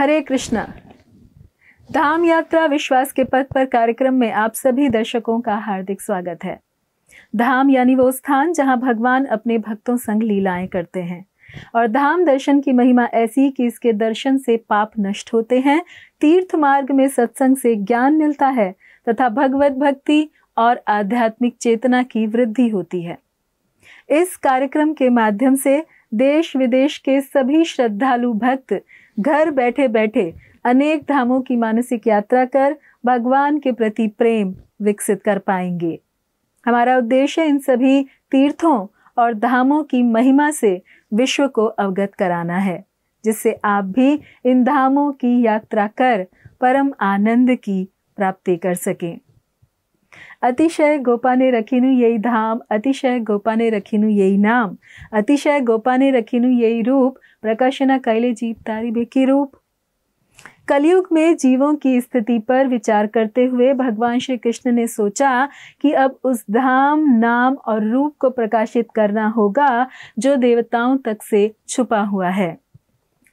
हरे कृष्णा। धाम यात्रा विश्वास के पथ पर कार्यक्रम में आप सभी दर्शकों का हार्दिक स्वागत है। धाम यानी वो स्थान जहां भगवान अपने भक्तों संग लीलाएं करते हैं और धाम दर्शन की महिमा ऐसी कि इसके दर्शन से पाप नष्ट होते हैं, तीर्थ मार्ग में सत्संग से ज्ञान मिलता है तथा भगवत भक्ति और आध्यात्मिक चेतना की वृद्धि होती है। इस कार्यक्रम के माध्यम से देश विदेश के सभी श्रद्धालु भक्त घर बैठे बैठे अनेक धामों की मानसिक यात्रा कर भगवान के प्रति प्रेम विकसित कर पाएंगे। हमारा उद्देश्य इन सभी तीर्थों और धामों की महिमा से विश्व को अवगत कराना है, जिससे आप भी इन धामों की यात्रा कर परम आनंद की प्राप्ति कर सकें। अतिशय गोपाने रखिनु यही धाम, अतिशय गोपाने रखिनु यही नाम, अतिशय गोपाने रखिनु यही रूप, प्रकाशना कैले जीव तारी बेकी रूप। कलयुग में जीवों की स्थिति पर विचार करते हुए भगवान श्री कृष्ण ने सोचा कि अब उस धाम, नाम और रूप को प्रकाशित करना होगा जो देवताओं तक से छुपा हुआ है।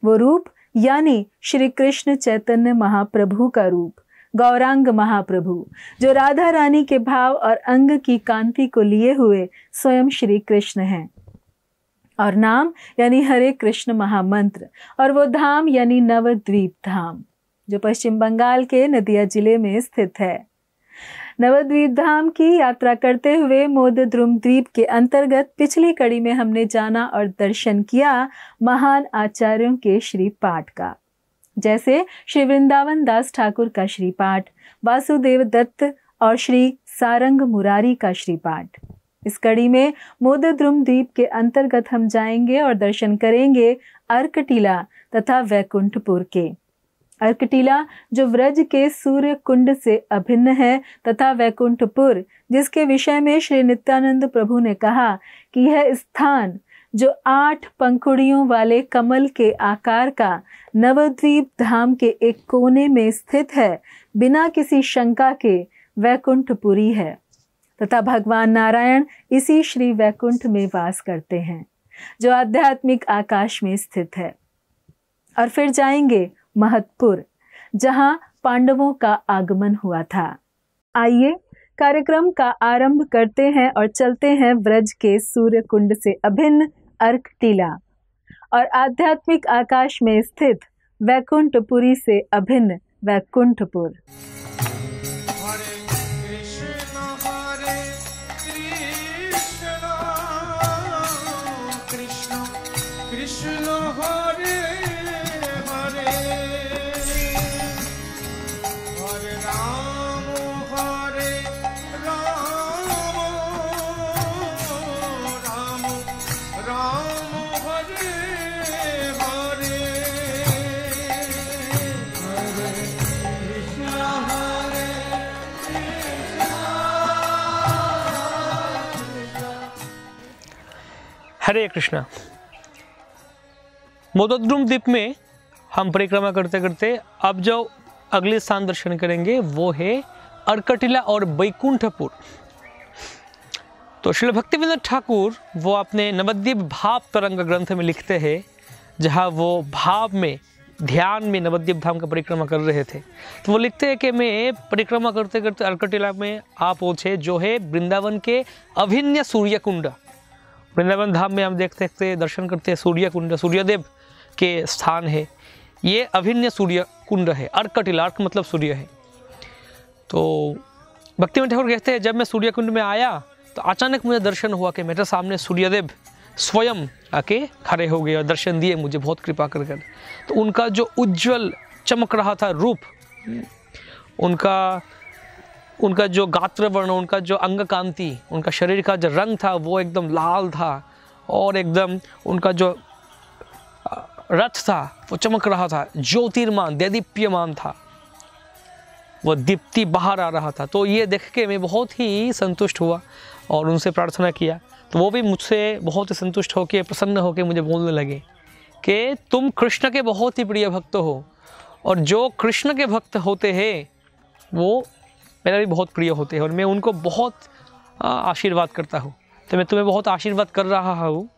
वो रूप यानी श्री कृष्ण चैतन्य महाप्रभु का रूप, गौरांग महाप्रभु, जो राधा रानी के भाव और अंग की कांति को लिए हुए स्वयं श्री कृष्ण हैं। और नाम यानी हरे कृष्ण महामंत्र, और वो धाम यानी नवद्वीप धाम, जो पश्चिम बंगाल के नदिया जिले में स्थित है। नवद्वीप धाम की यात्रा करते हुए मोदद्रुम द्वीप के अंतर्गत पिछली कड़ी में हमने जाना और दर्शन किया महान आचार्यों के श्री पाठ का, जैसे श्री वृंदावन दास ठाकुर का श्री पाठ, वासुदेव दत्त और श्री सारंग मुरारी का श्री पाठ। इस कड़ी में मोदद्रुम द्वीप के अंतर्गत हम जाएंगे और दर्शन करेंगे अर्कटीला तथा वैकुंठपुर के। अर्कटीला जो व्रज के सूर्य कुंड से अभिन्न है, तथा वैकुंठपुर जिसके विषय में श्री नित्यानंद प्रभु ने कहा कि यह स्थान जो 8 पंखुड़ियों वाले कमल के आकार का नवद्वीप धाम के एक कोने में स्थित है, बिना किसी शंका के वैकुंठपुरी है तथा भगवान नारायण इसी श्री वैकुंठ में वास करते हैं, जो आध्यात्मिक आकाश में स्थित है। और फिर जाएंगे महतपुर, जहां पांडवों का आगमन हुआ था। आइए कार्यक्रम का आरंभ करते हैं और चलते हैं व्रज के सूर्य कुंड से अभिन्न अर्कटीला और आध्यात्मिक आकाश में स्थित वैकुंठपुरी से अभिन्न वैकुंठपुर। हरे कृष्णा। मोदद्रुम द्वीप में हम परिक्रमा करते करते अब जो अगले स्थान दर्शन करेंगे वो है अर्कटीला और वैकुंठपुर। तो श्री भक्तिविनोद ठाकुर वो अपने नवद्वीप भाव तरंग ग्रंथ में लिखते हैं, जहाँ वो भाव में ध्यान में नवद्वीप धाम का परिक्रमा कर रहे थे। तो वो लिखते हैं कि मैं परिक्रमा करते करते अर्कटीला में आ पहुँचे, जो है वृंदावन के अभिन्न सूर्य कुंड। वृंदावन धाम में हम देख सकते हैं, दर्शन करते हैं सूर्य कुंड, सूर्यदेव के स्थान है। ये अभिन्न सूर्य कुंड है। अर्कटीला, अर्क मतलब सूर्य है। तो भक्तिविनोद ठाकुर कहते हैं, जब मैं सूर्य कुंड में आया तो अचानक मुझे दर्शन हुआ कि मेरे सामने सूर्यदेव स्वयं आके खड़े हो गए और दर्शन दिए मुझे बहुत कृपा कर कर। तो उनका जो उज्जवल चमक रहा था रूप, उनका जो गात्र वर्ण, उनका जो अंग कांति, उनका शरीर का जो रंग था वो एकदम लाल था, और एकदम उनका जो रथ था वो चमक रहा था, ज्योतिर्मान देदीप्यमान था, वो दीप्ति बाहर आ रहा था। तो ये देख के मैं बहुत ही संतुष्ट हुआ और उनसे प्रार्थना किया। तो वो भी मुझसे बहुत ही संतुष्ट होकर, प्रसन्न होकर मुझे बोलने लगे कि तुम कृष्ण के बहुत ही प्रिय भक्त हो, और जो कृष्ण के भक्त होते हैं वो मेरा भी बहुत प्रिय होते हैं, और मैं उनको बहुत आशीर्वाद करता हूँ। तो मैं तुम्हें बहुत आशीर्वाद कर रहा हूँ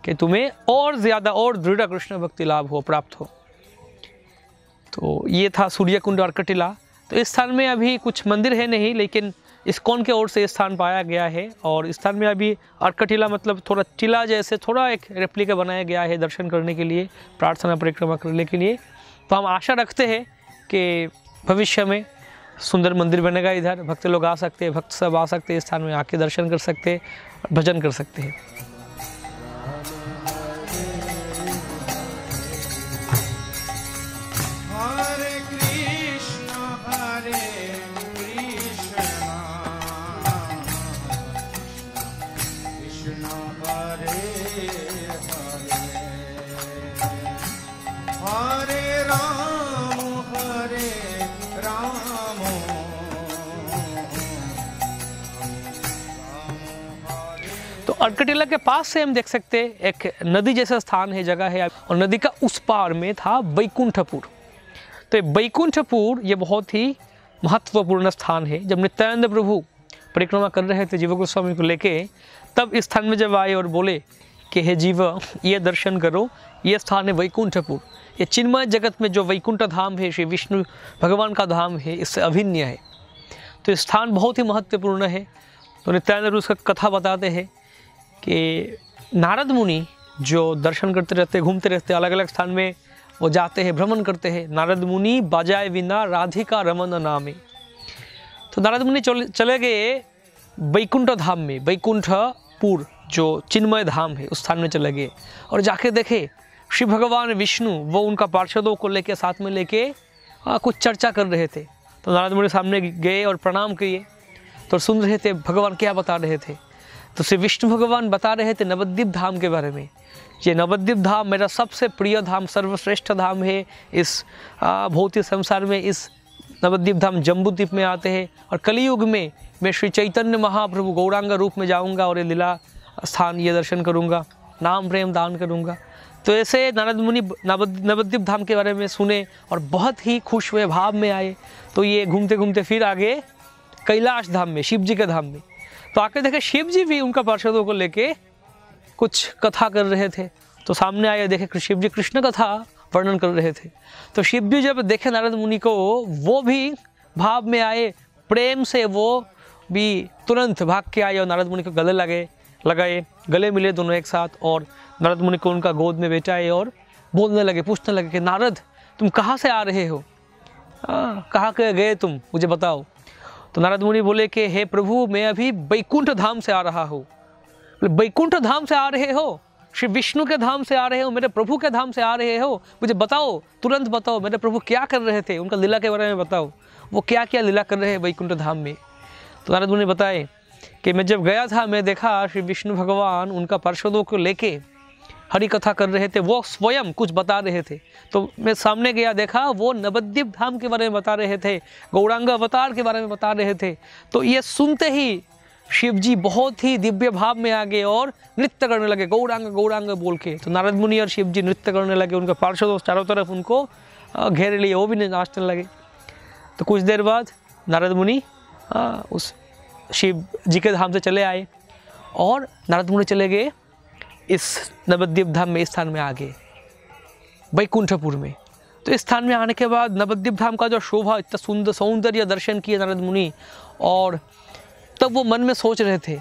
कि तुम्हें और ज़्यादा और दृढ़ कृष्ण भक्ति लाभ हो, प्राप्त हो। तो ये था सूर्य कुंड अर्कटिला। तो इस स्थान में अभी कुछ मंदिर है नहीं, लेकिन इस्कॉन के ओर से ये स्थान पाया गया है। और इस स्थान में अभी अर्कटिला मतलब थोड़ा टीला जैसे थोड़ा एक रेप्लिका बनाया गया है दर्शन करने के लिए, प्रार्थना परिक्रमा करने के लिए। तो हम आशा रखते हैं कि भविष्य में सुंदर मंदिर बनेगा इधर, भक्त लोग आ सकते हैं, भक्त सब आ सकते हैं, इस स्थान में आके दर्शन कर सकते हैं, भजन कर सकते हैं। तो अर्कटिला के पास से हम देख सकते हैं एक नदी जैसा स्थान है, जगह है, और नदी का उस पार में था बैकुंठपुर। तो बैकुंठपुर ये बहुत ही महत्वपूर्ण स्थान है। जब नित्यानंद प्रभु परिक्रमा कर रहे थे जीव गोस्वामी को लेके, तब इस स्थान में जब आए और बोले कि हे जीव, ये दर्शन करो, ये स्थान है वैकुंठपुर। ये चिन्मय जगत में जो वैकुंठ धाम है, श्री विष्णु भगवान का धाम है, इससे अभिन्न है। तो ये स्थान बहुत ही महत्वपूर्ण है। तो नित्यानंद उसका कथा बताते हैं कि नारद मुनि जो दर्शन करते रहते, घूमते रहते, अलग अलग स्थान में वो जाते हैं, भ्रमण करते हैं। नारद मुनि बजाए बिना राधिका रमन नामे। तो नारद मुनि चले गए वैकुंठ धाम में, वैकुंठपुर जो चिन्मय धाम है उस स्थान में चले गए, और जाके देखे श्री भगवान विष्णु वो उनका पार्षदों को लेके साथ में लेके कुछ चर्चा कर रहे थे। तो नारद मुनि सामने गए और प्रणाम किए, तो सुन रहे थे भगवान क्या बता रहे थे। तो श्री विष्णु भगवान बता रहे थे नवद्वीप धाम के बारे में। ये नवद्वीप धाम मेरा सबसे प्रिय धाम, सर्वश्रेष्ठ धाम है इस भौतिक संसार में। इस नवद्वीप धाम जम्बूद्वीप में आते हैं, और कलियुग में मैं श्री चैतन्य महाप्रभु गौरांग रूप में जाऊंगा और ये लीला स्थान ये दर्शन करूंगा, नाम प्रेम दान करूंगा। तो ऐसे नारद मुनि नवद्वीप धाम के बारे में सुने और बहुत ही खुश हुए, भाव में आए। तो ये घूमते घूमते फिर आगे कैलाश धाम में, शिव जी के धाम में। तो आके देखे शिव जी भी उनका पार्षदों को लेके कुछ कथा कर रहे थे। तो सामने आए, देखे शिव जी कृष्ण कथा वर्णन कर रहे थे। तो शिव जी जब देखे नारद मुनि को, वो भी भाव में आए, प्रेम से वो भी तुरंत भाग के आए और नारद मुनि को गले लगाए, गले मिले दोनों एक साथ, और नारद मुनि को उनका गोद में बैठाए और बोलने लगे, पूछने लगे कि नारद तुम कहाँ से आ रहे हो, कहाँ के गए तुम, मुझे बताओ। तो नारद मुनि बोले कि हे प्रभु, मैं अभी बैकुंठ धाम से आ रहा हूँ। बैकुंठ धाम से आ रहे हो, श्री विष्णु के धाम से आ रहे हो, मेरे प्रभु के धाम से आ रहे हो, मुझे बताओ, तुरंत बताओ, मेरे प्रभु क्या कर रहे थे, उनका लीला के बारे में बताओ, वो क्या क्या लीला कर रहे हैं बैकुंठ धाम में। तो नारद मुनि बताए कि मैं जब गया था, मैं देखा श्री विष्णु भगवान उनका पार्षदों को लेके हरि कथा कर रहे थे, वो स्वयं कुछ बता रहे थे। तो मैं सामने गया, देखा वो नवद्वीप धाम के बारे में बता रहे थे, गौरांग अवतार के बारे में बता रहे थे। तो ये सुनते ही शिव जी बहुत ही दिव्य भाव में आ गए और नृत्य करने लगे, गौरांग गौरांग बोल के। तो नारद मुनि और शिव जी नृत्य करने लगे, उनका पार्षद चारों तरफ उनको घेरे लिए, वो भी नाचने लगे। तो कुछ देर बाद नारद मुनि उस शिव जी के धाम से चले आए, और नारद मुनि चले गए इस नवद्वीप धाम में, इस स्थान में आ गए बैकुंठपुर में। तो इस स्थान में आने के बाद नवद्वीप धाम का जो शोभा, इतना सुंदर सौंदर्य दर्शन किए नारद मुनि, और तब वो मन में सोच रहे थे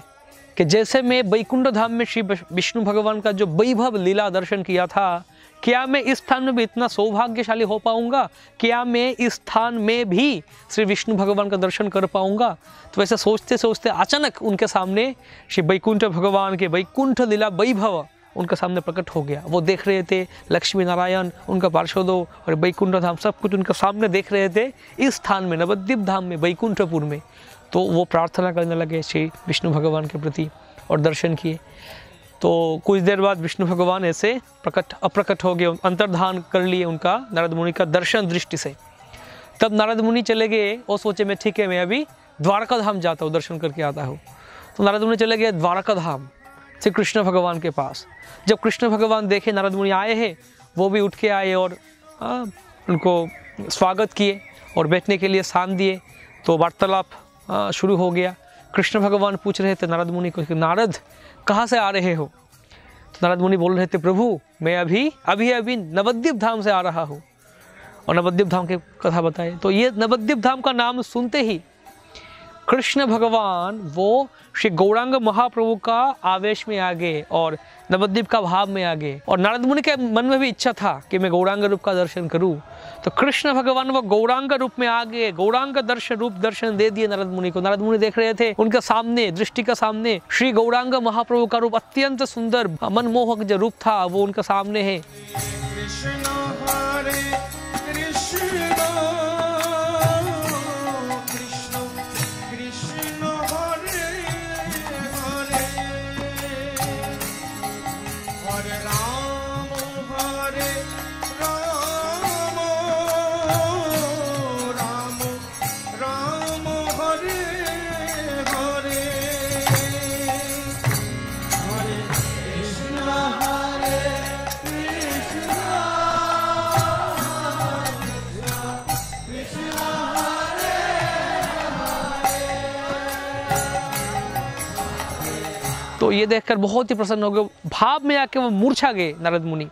कि जैसे मैं बैकुंठ धाम में श्री विष्णु भगवान का जो वैभव लीला दर्शन किया था, क्या मैं इस स्थान में भी इतना सौभाग्यशाली हो पाऊंगा, क्या मैं इस स्थान में भी श्री विष्णु भगवान का दर्शन कर पाऊंगा। तो वैसे सोचते सोचते अचानक उनके सामने श्री बैकुंठ भगवान के वैकुंठ लीला वैभव उनके सामने प्रकट हो गया। वो देख रहे थे, लक्ष्मी नारायण, उनका पार्षदों और बैकुंठ धाम सब कुछ उनके सामने देख रहे थे इस स्थान में, नवद्वीप धाम में, बैकुंठपुर में। तो वो प्रार्थना करने लगे श्री विष्णु भगवान के प्रति और दर्शन किए। तो कुछ देर बाद विष्णु भगवान ऐसे अप्रकट हो गए, अंतर्धान कर लिए उनका नारद मुनि का दर्शन दृष्टि से। तब नारद मुनि चले गए और सोचे मैं ठीक है, मैं अभी द्वारका धाम जाता हूँ, दर्शन करके आता हूँ। तो नारद मुनि चले गए द्वारका धाम श्री कृष्ण भगवान के पास। जब कृष्ण भगवान देखे नारद मुनि आए हैं, वो भी उठ के आए और उनको स्वागत किए और बैठने के लिए स्थान दिए। तो वार्तालाप शुरू हो गया। कृष्ण भगवान पूछ रहे थे नारद मुनि को, नारद कहाँ से आ रहे हो। तो नारद मुनि बोल रहे थे, प्रभु मैं अभी नवद्वीप धाम से आ रहा हूँ। और नवद्वीप धाम की कथा बताए। तो ये नवद्वीप धाम का नाम सुनते ही कृष्ण भगवान वो श्री गौरांग महाप्रभु का आवेश में आ गए और नवद्वीप का भाव में आ गए। और नारद मुनि के मन में भी इच्छा था कि मैं गौरांग रूप का दर्शन करूं। तो कृष्ण भगवान वो गौरांग रूप में आ गए, गौरांग दर्शन दे दिए नारद मुनि को। नारद मुनि देख रहे थे उनके सामने, दृष्टि के सामने श्री गौरांग महाप्रभु का रूप अत्यंत सुंदर मनमोहक जो रूप था वो उनके सामने है। तो ये देखकर बहुत ही प्रसन्न हो गए, भाव में आके वो मूर्छा गए नारद मुनि।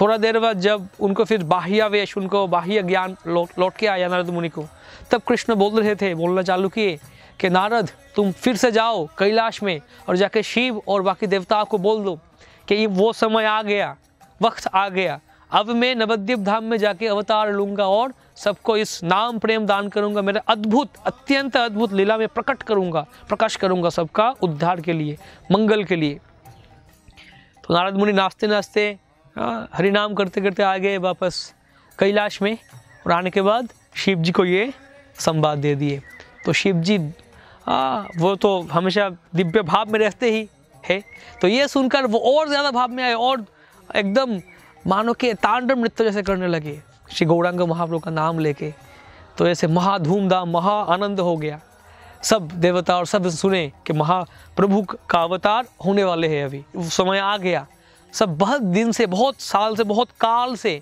थोड़ा देर बाद जब उनको फिर बाह्यावेश, उनको बाह्य ज्ञान लौट के आया नारद मुनि को, तब कृष्ण बोल रहे थे, बोलना चालू किए कि नारद तुम फिर से जाओ कैलाश में और जाके शिव और बाकी देवताओं को बोल दो कि वो समय आ गया, वक्त आ गया, अब मैं नवद्वीप धाम में जाके अवतार लूंगा और सबको इस नाम प्रेम दान करूंगा, मेरा अद्भुत अत्यंत अद्भुत लीला में प्रकाश करूंगा सबका उद्धार के लिए, मंगल के लिए। तो नारद मुनि नाचते नाचते हरिनाम करते करते आ गए वापस कैलाश में और आने के बाद शिव जी को ये संवाद दे दिए। तो शिव जी वो तो हमेशा दिव्य भाव में रहते ही है, तो ये सुनकर वो और ज़्यादा भाव में आए और एकदम मानो के तांडव नृत्य जैसे करने लगे श्री गौरांग महाप्रभु का नाम लेके। तो ऐसे महा धूमधाम महा आनंद हो गया। सब देवता और सब सुने कि महाप्रभु का अवतार होने वाले हैं, अभी वो समय आ गया। सब बहुत दिन से, बहुत साल से, बहुत काल से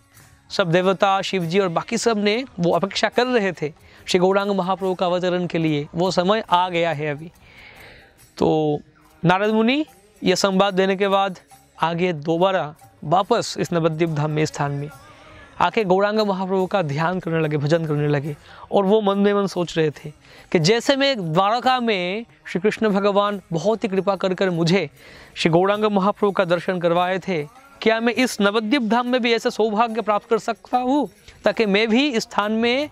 सब देवता, शिव जी और बाकी सब ने वो अपेक्षा कर रहे थे श्री गौरांग महाप्रभु का अवतरण के लिए। वो समय आ गया है अभी। तो नारद मुनि ये संवाद देने के बाद आगे दोबारा वापस इस नवद्वीप धाम में स्थान में आके गौरांग महाप्रभु का ध्यान करने लगे, भजन करने लगे। और वो मन में मन सोच रहे थे कि जैसे मैं द्वारका में श्री कृष्ण भगवान बहुत ही कृपा कर मुझे श्री गौरांग महाप्रभु का दर्शन करवाए थे, क्या मैं इस नवद्वीप धाम में भी ऐसा सौभाग्य प्राप्त कर सकता हूँ ताकि मैं भी इस स्थान में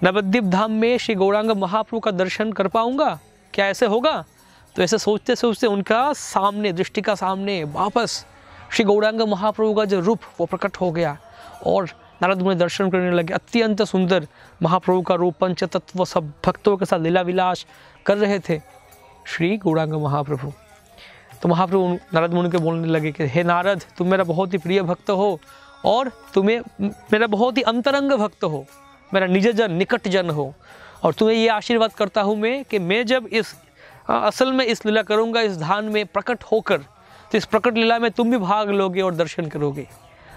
नवद्वीप धाम में श्री गौरांग महाप्रभु का दर्शन कर पाऊँगा, क्या ऐसे होगा? तो ऐसे सोचते सोचते उनका सामने, दृष्टि का सामने वापस श्री गौरांग महाप्रभु का जो रूप वो प्रकट हो गया और नारद मुनि दर्शन करने लगे। अत्यंत सुंदर महाप्रभु का रूप, पंचतत्व सब भक्तों के साथ लीला विलास कर रहे थे श्री गौरांग महाप्रभु। तो महाप्रभु नारद मुनि को बोलने लगे कि हे नारद, तुम मेरा बहुत ही प्रिय भक्त हो और तुम्हें मेरा बहुत ही अंतरंग भक्त हो, मेरा निजजन, निकट जन हो। और तुम्हें ये आशीर्वाद करता हूँ मैं कि मैं जब इस असल में इस लीला करूँगा इस धाम में प्रकट होकर, तो इस प्रकट लीला में तुम भी भाग लोगे और दर्शन करोगे।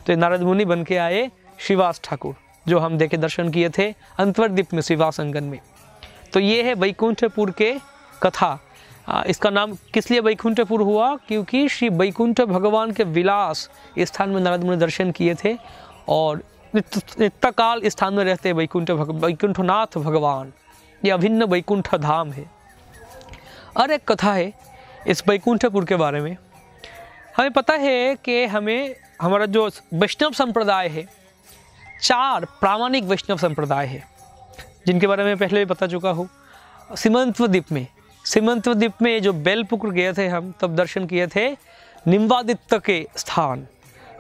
तो ये नारद मुनि बन के आए श्रीवास ठाकुर, जो हम देखे दर्शन किए थे अंतर्द्वीप में श्रीवास अंगन में। तो ये है वैकुंठपुर के कथा। इसका नाम किस लिए वैकुंठपुर हुआ? क्योंकि श्री वैकुंठ भगवान के विलास इस स्थान में नारद मुनि दर्शन किए थे और नित्य काल इस स्थान में रहते वैकुंठनाथ भगवान। ये अभिन्न वैकुंठ धाम है। और एक कथा है इस वैकुंठपुर के बारे में। हमें पता है कि हमारा जो वैष्णव संप्रदाय है, 4 प्रामाणिक वैष्णव संप्रदाय है जिनके बारे में पहले भी बता चुका हूँ। सीमंतद्वीप में जो बेलपुकुर गए थे हम, तब दर्शन किए थे निम्बादित्य के स्थान।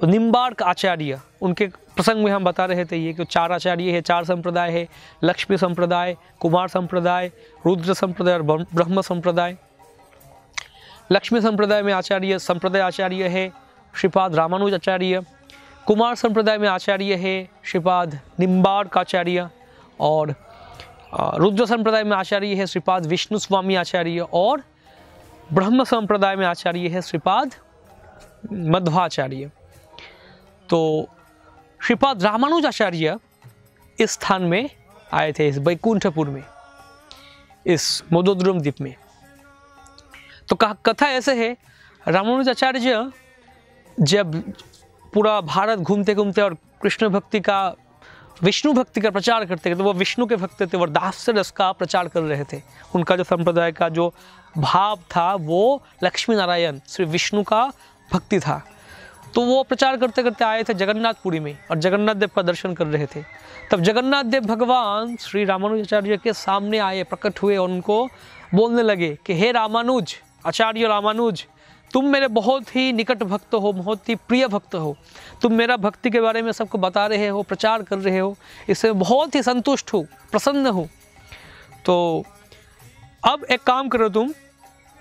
तो निम्बार्क आचार्य, उनके प्रसंग में हम बता रहे थे ये कि 4 आचार्य है, 4 संप्रदाय है, लक्ष्मी संप्रदाय, कुमार संप्रदाय, रुद्र संप्रदाय और ब्रह्म संप्रदाय। लक्ष्मी संप्रदाय में संप्रदाय आचार्य है श्रीपाद रामानुज आचार्य। कुमार संप्रदाय में आचार्य है श्रीपाद निम्बार्क आचार्य और रुद्र संप्रदाय में आचार्य है श्रीपाद विष्णु स्वामी आचार्य और ब्रह्म संप्रदाय में आचार्य है श्रीपाद मध्वाचार्य। तो श्रीपाद रामानुज आचार्य इस स्थान में आए थे, इस वैकुंठपुर में, इस मोदोद्रुम द्वीप में। तो कथा ऐसे है, रामानुज आचार्य जब पूरा भारत घूमते घूमते और कृष्ण भक्ति का विष्णु भक्ति का प्रचार करते करते, वो विष्णु के भक्त थे और दास्य रस का प्रचार कर रहे थे। उनका जो संप्रदाय का जो भाव था वो लक्ष्मी नारायण श्री विष्णु का भक्ति था। तो वो प्रचार करते करते आए थे जगन्नाथपुरी में और जगन्नाथ देव का दर्शन कर रहे थे। तब जगन्नाथ देव भगवान श्री रामानुजाचार्य के सामने आए, प्रकट हुए और उनको बोलने लगे कि हे रामानुज, आचार्य रामानुज, तुम मेरे बहुत ही निकट भक्त हो, बहुत ही प्रिय भक्त हो। तुम मेरा भक्ति के बारे में सबको बता रहे हो, प्रचार कर रहे हो, इससे बहुत ही संतुष्ट हूँ, प्रसन्न हूँ। तो अब एक काम करो, तुम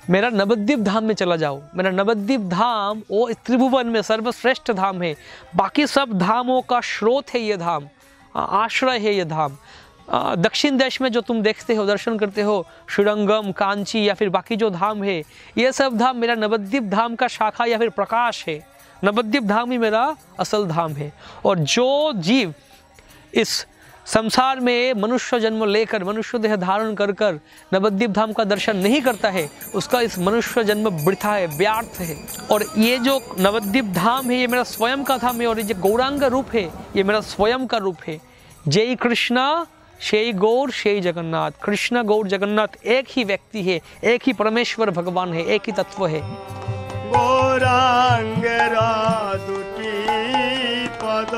मेरा नवद्वीप धाम में चला जाओ। मेरा नवद्वीप धाम वो त्रिभुवन में सर्वश्रेष्ठ धाम है। बाकी सब धामों का स्रोत है ये धाम, आश्रय है ये धाम। दक्षिण देश में जो तुम देखते हो, दर्शन करते हो, श्रीरंगम, कांची या फिर बाकी जो धाम है, ये सब धाम मेरा नवद्वीप धाम का शाखा या फिर प्रकाश है। नवद्वीप धाम ही मेरा असल धाम है। और जो जीव इस संसार में मनुष्य जन्म लेकर, मनुष्य देह धारण कर कर नवद्वीप धाम का दर्शन नहीं करता है, उसका इस मनुष्य जन्म वृथा है, व्यर्थ है। और ये जो नवद्वीप धाम है ये मेरा स्वयं का धाम है और ये गौरांग रूप है, ये मेरा स्वयं का रूप है। जय कृष्णा शेय गौर शेय जगन्नाथ। कृष्ण गौर जगन्नाथ एक ही व्यक्ति है, एक ही परमेश्वर भगवान है, एक ही तत्व है। गौरांग दुटी पद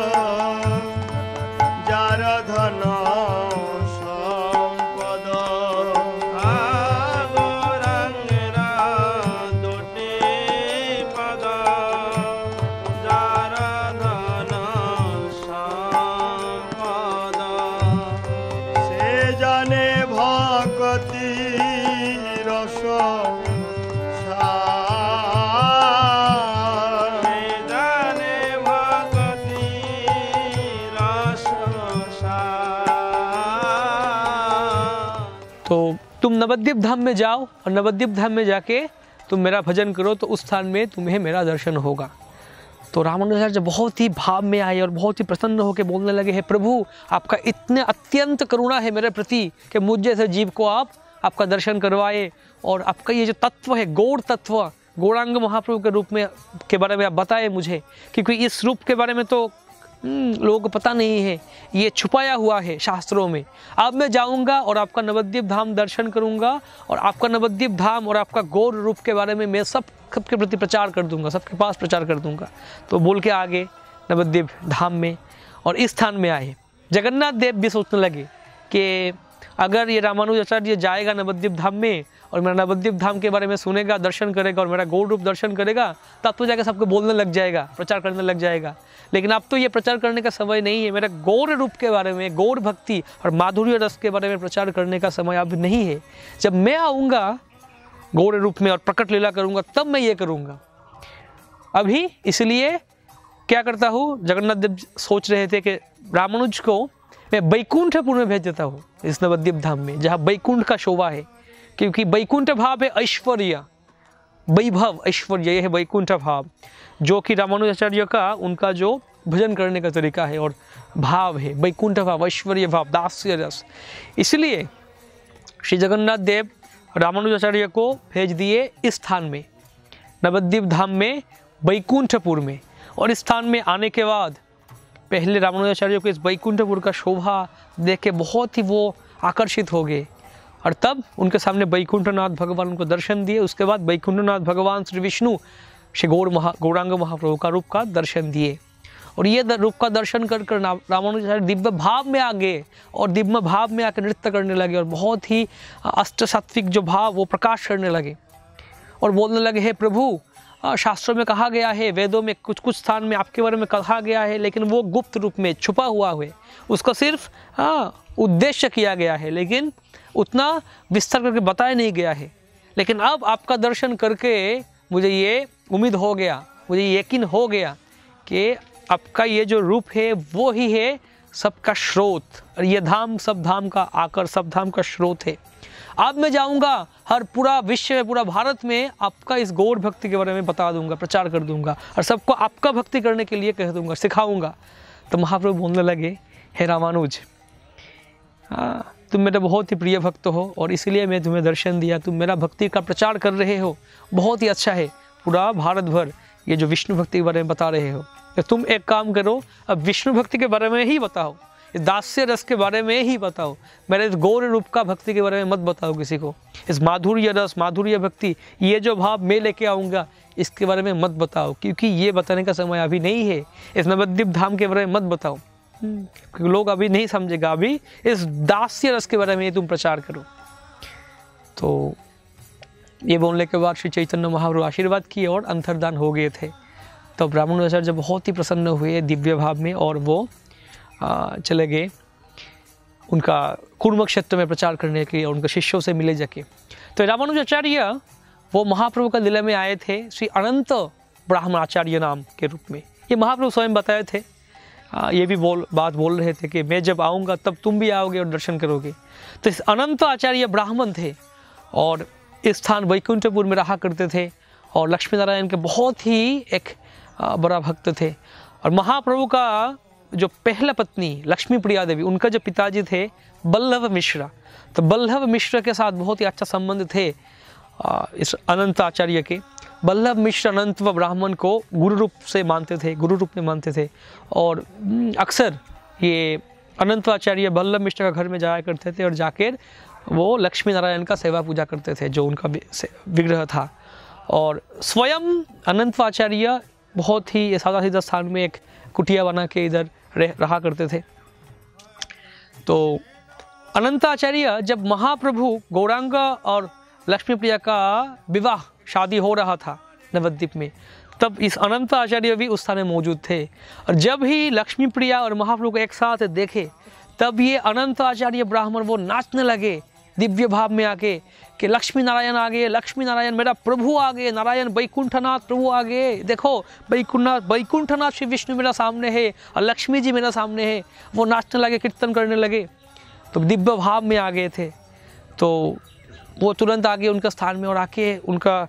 जार धन संपद। गौरांग दुटी पद जार धन संपद। से जाने भक्ति रस तो तुम नवद्वीप धाम में जाओ और नवद्वीप धाम में जाके तुम मेरा भजन करो, तो उस स्थान में तुम्हें मेरा दर्शन होगा। तो रामानुजाचार्य बहुत ही भाव में आए और बहुत ही प्रसन्न होकर बोलने लगे, हे प्रभु, आपका इतने अत्यंत करुणा है मेरे प्रति कि मुझ जैसे जीव को आप आपका दर्शन करवाए और आपका ये जो तत्व है, गौड़ तत्व, गौरांग महाप्रभु के रूप में के बारे में आप बताए मुझे, क्योंकि इस रूप के बारे में तो लोगों को पता नहीं है, ये छुपाया हुआ है शास्त्रों में। अब मैं जाऊंगा और आपका नवद्वीप धाम दर्शन करूंगा और आपका नवद्वीप धाम और आपका गौर रूप के बारे में मैं सबके प्रति प्रचार कर दूंगा, सबके पास प्रचार कर दूंगा। तो बोल के आगे नवद्वीप धाम में और इस स्थान में आए। जगन्नाथ देव भी सोचने लगे कि अगर ये रामानुजाचार्य जाएगा नवद्वीप धाम में और मेरा नवद्वीप धाम के बारे में सुनेगा, दर्शन करेगा और मेरा गौर रूप दर्शन करेगा, तब तो जाकर सबको बोलने लग जाएगा, प्रचार करने लग जाएगा। लेकिन अब तो ये प्रचार करने का समय नहीं है। मेरा गौर रूप के बारे में, गौर भक्ति और माधुर्य रस के बारे में प्रचार करने का समय अब नहीं है। जब मैं आऊँगा गौर रूप में और प्रकट लीला करूँगा, तब मैं ये करूँगा। अभी इसलिए क्या करता हूँ, जगन्नाथ देव सोच रहे थे कि रामानुज को मैं वैकुंठपुर में भेज देता हूँ, इस नवद्वीप धाम में जहाँ वैकुंठ का शोभा है। क्योंकि वैकुंठ भाव है ऐश्वर्य, वैभव, ऐश्वर्य, यह है वैकुंठ भाव, जो कि रामानुजाचार्य का उनका जो भजन करने का तरीका है और भाव है, वैकुंठ भाव, ऐश्वर्य भाव, दास्य रस। इसलिए श्री जगन्नाथ देव रामानुजाचार्य को भेज दिए इस स्थान में, नवद्वीप धाम में, वैकुंठपुर में। और इस स्थान में आने के बाद पहले रामानुजाचार्य को इस वैकुंठपुर का शोभा देख के बहुत ही वो आकर्षित हो गए और तब उनके सामने वैकुंठनाथ भगवान उनको दर्शन दिए। उसके बाद वैकुंठनाथ भगवान श्री विष्णु श्री गौरांग महाप्रभु का रूप का दर्शन दिए और ये रूप का दर्शन कर कर रामानुजाचार्य दिव्य भाव में आ गए और दिव्य भाव में आकर नृत्य करने लगे और बहुत ही अष्ट सात्विक जो भाव वो प्रकाश करने लगे और बोलने लगे, हे प्रभु, शास्त्रों में कहा गया है, वेदों में कुछ कुछ स्थान में आपके बारे में कहा गया है, लेकिन वो गुप्त रूप में छुपा हुआ है, उसका सिर्फ उद्देश्य किया गया है, लेकिन उतना विस्तार करके बताया नहीं गया है। लेकिन अब आपका दर्शन करके मुझे ये उम्मीद हो गया, मुझे यकीन हो गया कि आपका ये जो रूप है वो ही है सबका स्रोत और ये धाम सब धाम का आकर सब धाम का स्रोत है। अब मैं जाऊंगा हर पूरा विश्व में, पूरा भारत में आपका इस गौर भक्ति के बारे में बता दूंगा, प्रचार कर दूंगा और सबको आपका भक्ति करने के लिए कह दूंगा, सिखाऊंगा। तो महाप्रभु बोलने लगे, हे रामानुज, तुम मेरे बहुत ही प्रिय भक्त हो और इसलिए मैं तुम्हें दर्शन दिया, तुम मेरा भक्ति का प्रचार कर रहे हो, बहुत ही अच्छा है। पूरा भारत भर ये जो विष्णु भक्ति के बारे में बता रहे हो, तो तुम एक काम करो, अब विष्णु भक्ति के बारे में ही बताओ इस दास्य रस के बारे में ही बताओ, मेरे इस गौर रूप का भक्ति के बारे में मत बताओ किसी को। इस माधुर्य रस, माधुर्य भक्ति, ये जो भाव मैं लेके आऊँगा इसके बारे में मत बताओ, क्योंकि ये बताने का समय अभी नहीं है। इस नवद्वीप धाम के बारे में मत बताओ, क्योंकि लोग अभी नहीं समझेगा। अभी इस दास्य रस के बारे में तुम प्रचार करो। तो ये बोलने के बाद श्री चैतन्य महाप्रभु आशीर्वाद किए और अंतर्धान हो गए थे। तो रामानुजाचार्य जब बहुत ही प्रसन्न हुए दिव्य भाव में, और वो चले गए उनका कुर्म क्षेत्र में प्रचार करने के लिए, उनके शिष्यों से मिले जाके। तो रामानुजाचार्य वो महाप्रभु का दिल में आए थे श्री अनंत ब्राह्मणाचार्य नाम के रूप में। ये महाप्रभु स्वयं बताए थे। ये भी बात बोल रहे थे कि मैं जब आऊँगा तब तुम भी आओगे और दर्शन करोगे। तो इस अनंत आचार्य ब्राह्मण थे और इस स्थान वैकुंठपुर में रहा करते थे, और लक्ष्मी नारायण के बहुत ही एक बड़ा भक्त थे। और महाप्रभु का जो पहला पत्नी लक्ष्मी प्रिया देवी, उनका जो पिताजी थे बल्लभ मिश्रा, तो बल्लभ मिश्र के साथ बहुत ही अच्छा संबंध थे इस अनंत आचार्य के। बल्लभ मिश्र अनंत व ब्राह्मण को गुरु रूप से मानते थे, गुरु रूप में मानते थे। और अक्सर ये अनंत आचार्य बल्लभ मिश्र का घर में जाया करते थे और जाकर वो लक्ष्मी नारायण का सेवा पूजा करते थे, जो उनका विग्रह था। और स्वयं अनंत आचार्य बहुत ही सादा सीधा स्थान में एक कुटिया बना के इधर रहा करते थे। तो अनंत आचार्य जब महाप्रभु गौरांग और लक्ष्मी प्रिया का विवाह शादी हो रहा था नवद्वीप में, तब इस अनंत आचार्य भी उस स्थान में मौजूद थे। और जब ही लक्ष्मी प्रिया और महाप्रभु को एक साथ देखे, तब ये अनंत आचार्य ब्राह्मण वो नाचने लगे दिव्य भाव में आके कि लक्ष्मी नारायण आ गए, लक्ष्मी नारायण मेरा प्रभु आ गए, नारायण वैकुंठनाथ प्रभु आ गए, देखो वैकुंठनाथ श्री विष्णु मेरा सामने है और लक्ष्मी जी मेरा सामने है। वो नाचने लगे, कीर्तन करने लगे, तो दिव्य भाव में आ गए थे। तो वो तुरंत आगे उनका स्थान में और आके उनका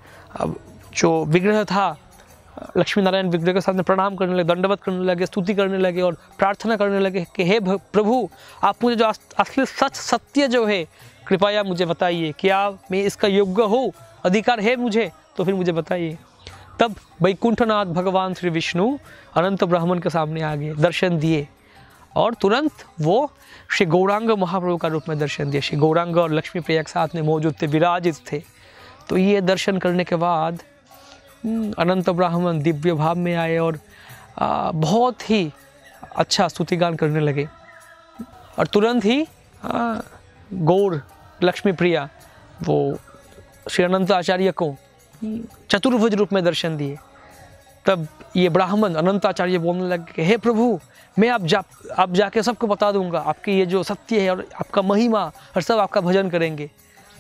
जो विग्रह था लक्ष्मी नारायण विग्रह के सामने प्रणाम करने लगे, दंडवत करने लगे, स्तुति करने लगे और प्रार्थना करने लगे कि हे प्रभु, आप मुझे जो असली सच सत्य जो है कृपया मुझे बताइए, क्या मैं इसका योग्य हूँ, अधिकार है मुझे, तो फिर मुझे बताइए। तब वैकुंठनाथ भगवान श्री विष्णु अनंत ब्राह्मण के सामने आ गए, दर्शन दिए, और तुरंत वो श्री गौरांग महाप्रभु का रूप में दर्शन दिए। श्री गौरांग और लक्ष्मी प्रिया के साथ में मौजूद थे, विराजित थे। तो ये दर्शन करने के बाद अनंत ब्राह्मण दिव्य भाव में आए और बहुत ही अच्छा स्तुतिगान करने लगे। और तुरंत ही गौर लक्ष्मी प्रिया वो श्री अनंत आचार्य को चतुर्भुज रूप में दर्शन दिए। तब ये ब्राह्मण अनंत आचार्य बोलने लगे कि हे प्रभु, मैं आप जाके सबको बता दूंगा आपकी ये जो सत्य है और आपका महिमा, और सब आपका भजन करेंगे।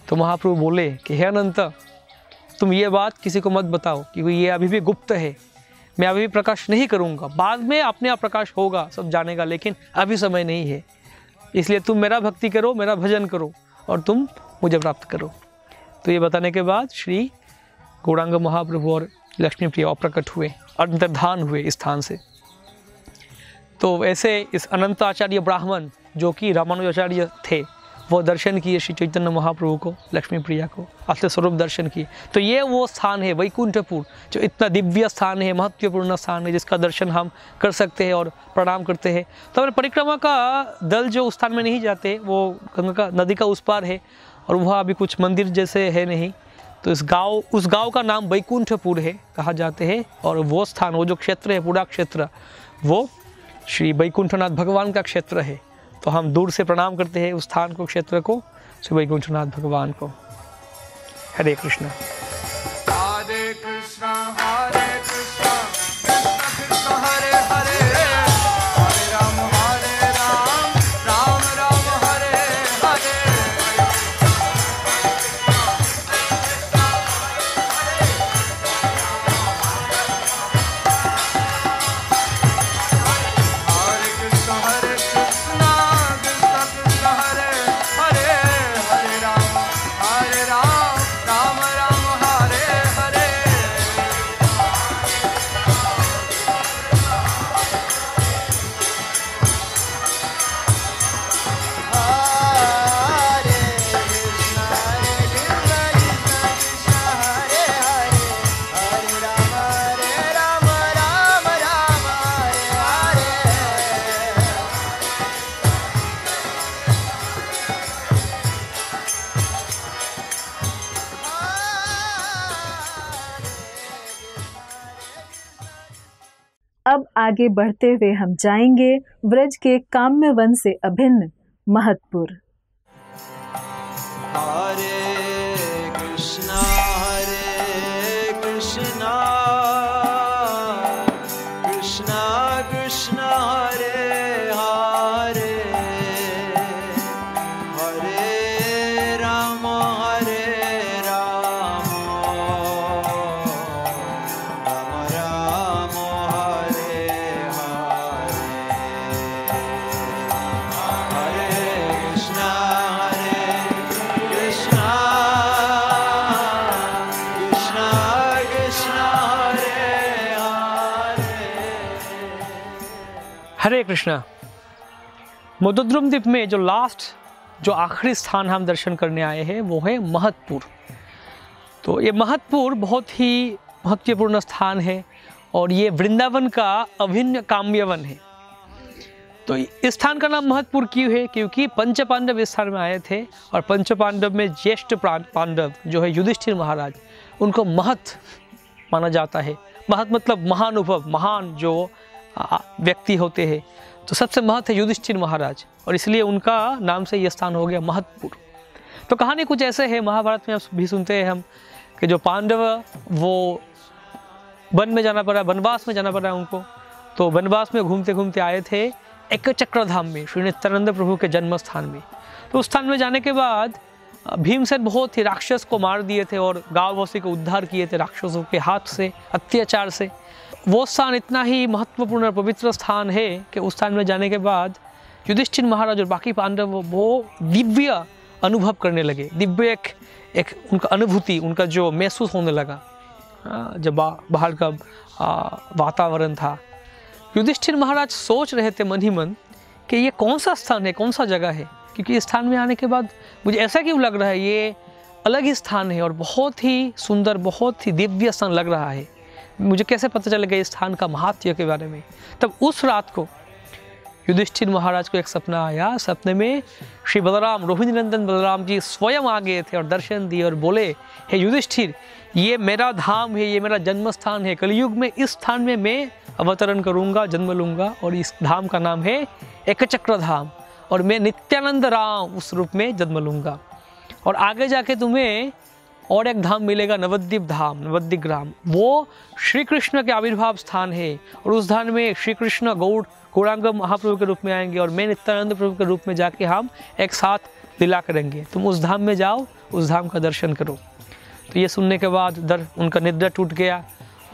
तो महाप्रभु बोले कि हे अनंत, तुम ये बात किसी को मत बताओ, क्योंकि ये अभी भी गुप्त है, मैं अभी भी प्रकाश नहीं करूँगा, बाद में अपने आप प्रकाश होगा, सब जानेगा, लेकिन अभी समय नहीं है। इसलिए तुम मेरा भक्ति करो, मेरा भजन करो और तुम मुझे प्राप्त करो। तो ये बताने के बाद श्री गौरांग महाप्रभु और लक्ष्मी प्रिया प्रकट हुए, अंतर्धान हुए इस स्थान से। तो ऐसे इस अनंत आचार्य ब्राह्मण जो कि रामानुजाचार्य थे, वो दर्शन किए श्री चैतन्य महाप्रभु को, लक्ष्मी प्रिया को, असली स्वरूप दर्शन किए। तो ये वो स्थान है वैकुंठपुर, जो इतना दिव्य स्थान है, महत्वपूर्ण स्थान है, जिसका दर्शन हम कर सकते हैं और प्रणाम करते हैं। तो हमारे परिक्रमा का दल जो उस स्थान में नहीं जाते, वो गंगा नदी का उस पार है, और वहाँ अभी कुछ मंदिर जैसे है नहीं। तो उस गाँव का नाम वैकुंठपुर है, कहा जाते हैं। और वो स्थान, वो जो क्षेत्र है, पूरा क्षेत्र, वो श्री वैकुंठनाथ भगवान का क्षेत्र है। तो हम दूर से प्रणाम करते हैं उस स्थान को, क्षेत्र को, श्री वैकुंठनाथ भगवान को। हरे कृष्णा। हरे कृष्णा हरे कृष्णा कृष्णा कृष्णा हरे हरे, हरे राम राम राम हरे हरे। हरे कृष्णा कृष्णा कृष्णा हरे हरे, हरे राम राम राम अब आगे बढ़ते हुए हम जाएंगे व्रज के काम्य वन से अभिन्न महतपुर। हरे कृष्णा कृष्णा कृष्णा हरे हरे, हरे राम राम राम हरे हरे, हरे कृष्णा कृष्णा कृष्णा हरे हरे। हरे कृष्णा। मोदोद्रुम द्वीप में जो आखिरी स्थान हम दर्शन करने आए हैं वो है महतपुर। तो ये महतपुर बहुत ही महत्वपूर्ण स्थान है और ये वृंदावन का अभिन्न काम्यवन है। तो इस स्थान का नाम महतपुर क्यों है? क्योंकि पंच पांडव इस स्थान में आए थे और पंच पांडव में ज्येष्ठ पांडव जो है युधिष्ठिर महाराज, उनको महत माना जाता है। महत मतलब महानुभव, महान जो व्यक्ति होते हैं। तो सबसे महत है युधिष्ठिर महाराज और इसलिए उनका नाम से यह स्थान हो गया महतपुर। तो कहानी कुछ ऐसे है, महाभारत में भी सुनते हैं हम कि जो पांडव वो वन में जाना पड़ा, वनवास में जाना पड़ा उनको। तो वनवास में घूमते घूमते आए थे एक चक्रधाम में, श्री नित्यानंद प्रभु के जन्म स्थान में। तो उस स्थान में जाने के बाद भीमसेन बहुत ही राक्षस को मार दिए थे और गांववासी को उद्धार किए थे राक्षसों के हाथ से, अत्याचार से। वो स्थान इतना ही महत्वपूर्ण और पवित्र स्थान है कि उस स्थान में जाने के बाद युधिष्ठिर महाराज और बाकी पांडव वो दिव्य अनुभव करने लगे। दिव्य एक उनका अनुभूति, उनका जो महसूस होने लगा जब बाहर का वातावरण था। युधिष्ठिर महाराज सोच रहे थे मन ही मन कि ये कौन सा स्थान है, कौन सा जगह है, क्योंकि इस स्थान में आने के बाद मुझे ऐसा क्यों लग रहा है ये अलग ही स्थान है और बहुत ही सुंदर, बहुत ही दिव्य स्थान लग रहा है। मुझे कैसे पता चलेगा इस स्थान का महात्म्य के बारे में? तब उस रात को युधिष्ठिर महाराज को एक सपना आया। सपने में श्री बलराम, रोहिणी नंदन बलराम जी स्वयं आ गए थे और दर्शन दिए और बोले, हे युधिष्ठिर, ये मेरा धाम है, ये मेरा जन्म स्थान है। कलयुग में इस स्थान में मैं अवतरण करूंगा, जन्म लूंगा और इस धाम का नाम है एक चक्र धाम और मैं नित्यानंद राम उस रूप में जन्म लूंगा। और आगे जाके तुम्हें और एक धाम मिलेगा, नवद्वीप धाम, नवद्वीप ग्राम। वो श्री कृष्ण के आविर्भाव स्थान है और उस धाम में श्री कृष्ण गौरांग महाप्रभु के रूप में आएंगे और मैं नित्यानंद प्रभु के रूप में जाके हम एक साथ लीला करेंगे। तुम उस धाम में जाओ, उस धाम का दर्शन करो। तो ये सुनने के बाद उनका निद्रा टूट गया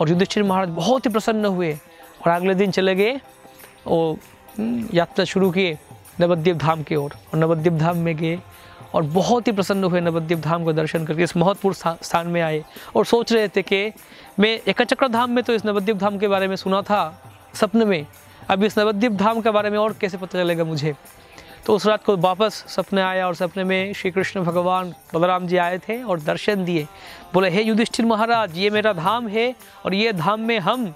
और युधिष्ठिर महाराज बहुत ही प्रसन्न हुए और अगले दिन चले गए और यात्रा शुरू किए नवद्वीप धाम की ओर। और नवद्वीप धाम में गए और बहुत ही प्रसन्न हुए नवद्वीप धाम को दर्शन करके। इस महत्वपूर्ण स्थान में आए और सोच रहे थे कि मैं एक चक्र धाम में तो इस नवद्वीप धाम के बारे में सुना था सपने में, अब इस नवद्वीप धाम के बारे में और कैसे पता चलेगा मुझे। तो उस रात को वापस सपने आया और सपने में श्री कृष्ण भगवान बलराम जी आए थे और दर्शन दिए। बोले, हे युधिष्ठिर महाराज, ये मेरा धाम है और ये धाम में हम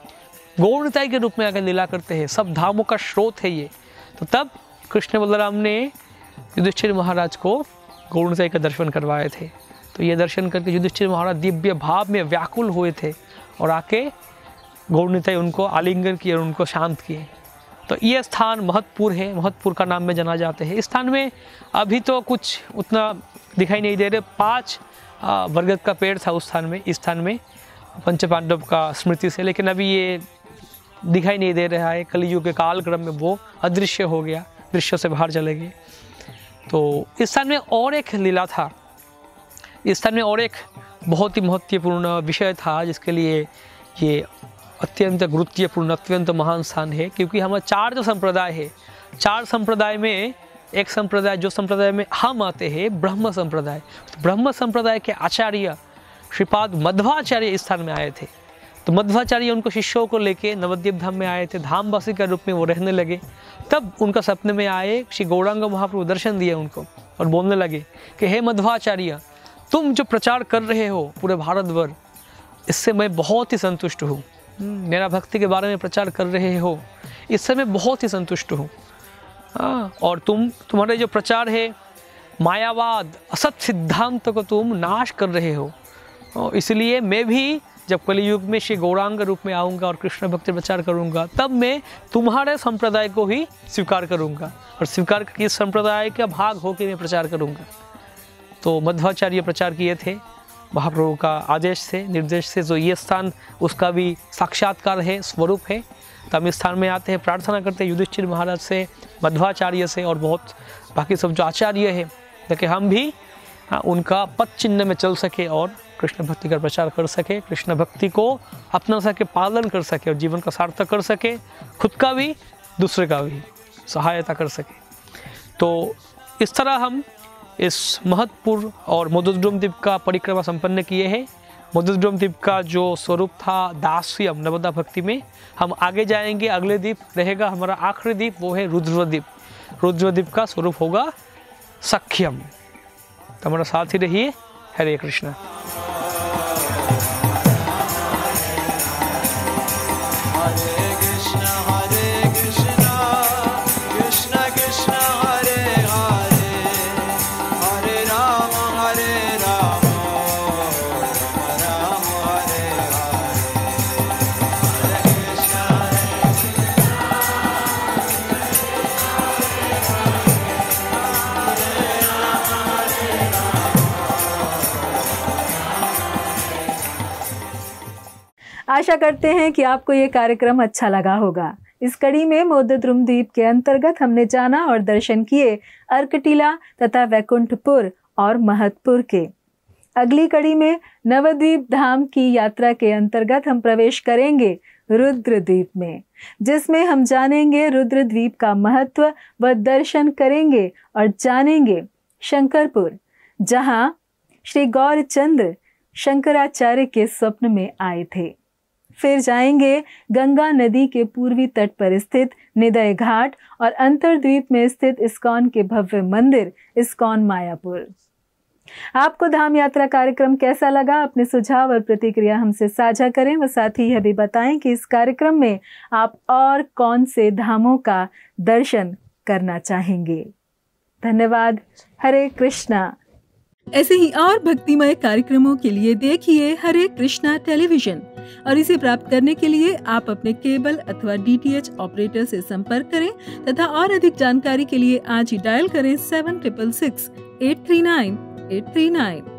गौरताई के रूप में आकर लीला करते हैं, सब धामों का स्रोत है ये। तो तब कृष्ण बलराम ने युधिष्ठिर महाराज को गौरताई का दर्शन करवाए थे। तो ये दर्शन करके युधिष्ठिर महाराज दिव्य भाव में व्याकुल हुए थे और आके गौरताई उनको आलिंगन किए और उनको शांत किए। तो ये स्थान महतपुर है, महतपुर का नाम में जाना जाते हैं। इस स्थान में अभी तो कुछ उतना दिखाई नहीं दे रहे, 5 बरगद का पेड़ था उस स्थान में, इस स्थान में पंच पांडव का स्मृति से, लेकिन अभी ये दिखाई नहीं दे रहा है। कलयुग के कालक्रम में वो अदृश्य हो गया, दृश्य से बाहर चले गए। तो इस स्थान में और एक लीला था, इस स्थान में और एक बहुत ही महत्वपूर्ण विषय था जिसके लिए ये अत्यंत गुरुत्वपूर्ण, अत्यंत महान स्थान है। क्योंकि हमारे 4 जो संप्रदाय है, 4 संप्रदाय में एक संप्रदाय, जो संप्रदाय में हम आते हैं, ब्रह्म संप्रदाय। तो ब्रह्म संप्रदाय के आचार्य श्रीपाद मध्वाचार्य इस स्थान में आए थे। तो मध्वाचार्य उनको शिष्यों को लेके नवद्वीप धाम में आए थे, धामवासी के रूप में वो रहने लगे। तब उनका सपने में आए श्री गौरांग महाप्रभु दर्शन दिए उनको और बोलने लगे कि हे मध्वाचार्य, तुम जो प्रचार कर रहे हो पूरे भारतवर्ष, इससे मैं बहुत ही संतुष्ट हूँ। मेरा भक्ति के बारे में प्रचार कर रहे हो, इससे मैं बहुत ही संतुष्ट हूँ। और तुम्हारे जो प्रचार है मायावाद, असत सिद्धांत को तुम नाश कर रहे हो, इसलिए मैं भी जब कलियुग में श्री गौरांग रूप में आऊँगा और कृष्ण भक्ति प्रचार करूँगा, तब मैं तुम्हारे संप्रदाय को ही स्वीकार करूँगा और स्वीकार करके इस संप्रदाय का भाग होकर मैं प्रचार करूँगा। तो मध्वाचार्य प्रचार किए थे, महाप्रभु का आदेश से, निर्देश से, जो ये स्थान उसका भी साक्षात्कार है, स्वरूप है। तो हम इस स्थान में आते हैं, प्रार्थना करते हैं युधिष्ठिर महाराज से, मध्वाचार्य से और बहुत बाकी सब जो आचार्य है, ताकि हम भी उनका पद चिन्ह में चल सके और कृष्ण भक्ति का प्रचार कर सके, कृष्ण भक्ति को अपना सके, पालन कर सके और जीवन का सार्थक कर सके, खुद का भी दूसरे का भी सहायता कर सके। तो इस तरह हम इस महत्वपूर्ण और मधुद्रुम द्वीप का परिक्रमा संपन्न किए हैं। मधुद्रुम द्वीप का जो स्वरूप था दास्यम नर्मदा भक्ति में, हम आगे जाएंगे, अगले द्वीप रहेगा हमारा आखिरी द्वीप, वो है रुद्रद्वीप। रुद्रद्वीप का स्वरूप होगा सख्यम। तो हमारा साथ ही रहिए। हरे कृष्ण। आशा करते हैं कि आपको ये कार्यक्रम अच्छा लगा होगा। इस कड़ी में मधुद्रुम द्वीप के अंतर्गत हमने जाना और दर्शन किए अर्कटीला तथा वैकुंठपुर और महतपुर के। अगली कड़ी में नवद्वीप धाम की यात्रा के अंतर्गत हम प्रवेश करेंगे रुद्रद्वीप में, जिसमें हम जानेंगे रुद्रद्वीप का महत्व व दर्शन करेंगे और जानेंगे शंकरपुर, जहां श्री गौरचंद्र शंकराचार्य के स्वप्न में आए थे। फिर जाएंगे गंगा नदी के पूर्वी तट पर स्थित निदय घाट और अंतरद्वीप में स्थित इस्कॉन के भव्य मंदिर इस्कॉन मायापुर। आपको धाम यात्रा कार्यक्रम कैसा लगा? अपने सुझाव और प्रतिक्रिया हमसे साझा करें व साथ ही यह भी बताएं कि इस कार्यक्रम में आप और कौन से धामों का दर्शन करना चाहेंगे। धन्यवाद। हरे कृष्णा। ऐसे ही और भक्तिमय कार्यक्रमों के लिए देखिए हरे कृष्णा टेलीविजन और इसे प्राप्त करने के लिए आप अपने केबल अथवा DTH ऑपरेटर से संपर्क करें तथा और अधिक जानकारी के लिए आज ही डायल करें 7666 839 839।